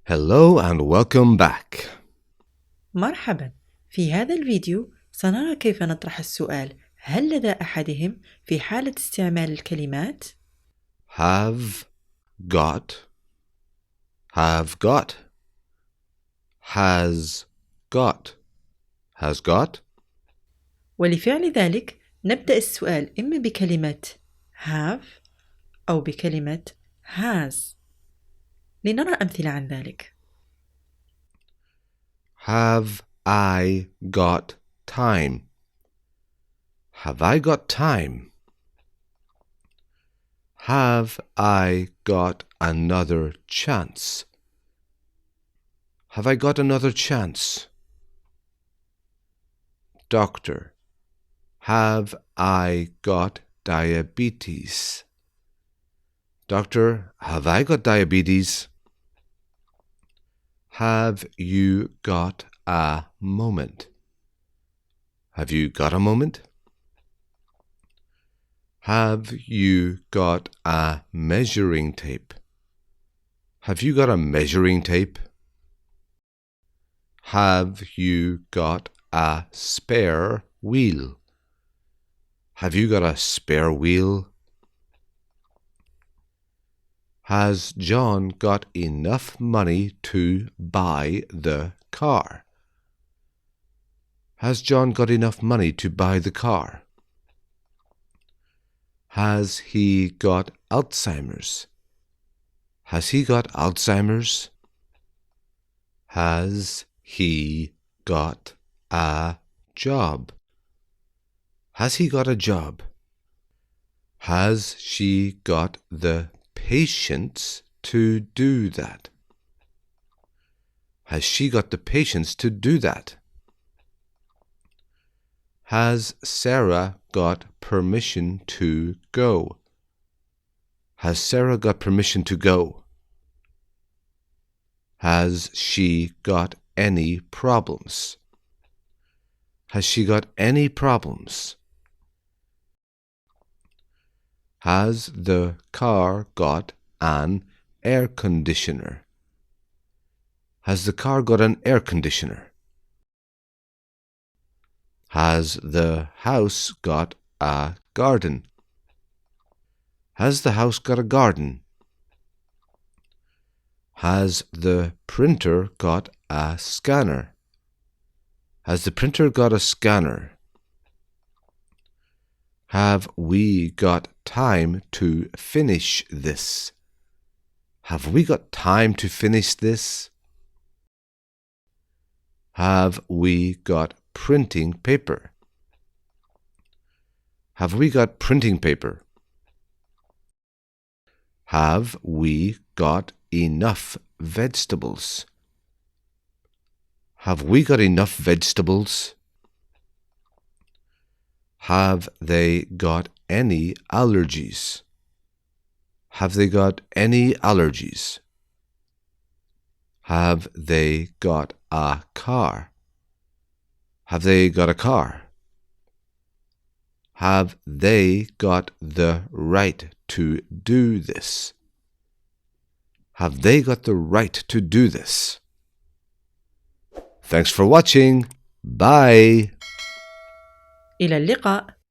Hello and welcome back. مرحبا. في هذا الفيديو سنرى كيف نطرح السؤال هل لدى أحدهم في حالة استعمال الكلمات Have got, has got. ولفعل ذلك نبدأ السؤال إما بكلمة have أو بكلمة has. لنرى أمثلة عن ذلك. Have I got time? Have I got time? Have I got another chance? Have I got another chance? Doctor, have I got diabetes? Doctor, have I got diabetes? Have you got a moment? Have you got a moment? Have you got a measuring tape? Have you got a measuring tape? Have you got a spare wheel? Have you got a spare wheel? Has John got enough money to buy the car? Has John got enough money to buy the car? Has he got Alzheimer's? Has he got Alzheimer's? Has he got a job? Has he got a job? Has she got the patience to do that? Has she got the patience to do that? Has Sarah got permission to go? Has Sarah got permission to go? Has she got any problems? Has she got any problems? Has the car got an air conditioner? Has the car got an air conditioner? Has the house got a garden? Has the house got a garden? Has the printer got a scanner? Has the printer got a scanner? Have we got time to finish this? Have we got time to finish this? Have we got printing paper? Have we got printing paper? Have we got enough vegetables? Have we got enough vegetables? Have they got any allergies? Have they got any allergies? Have they got a car? Have they got a car? Have they got the right to do this? Have they got the right to do this? Thanks for watching. Bye. إلى اللقاء.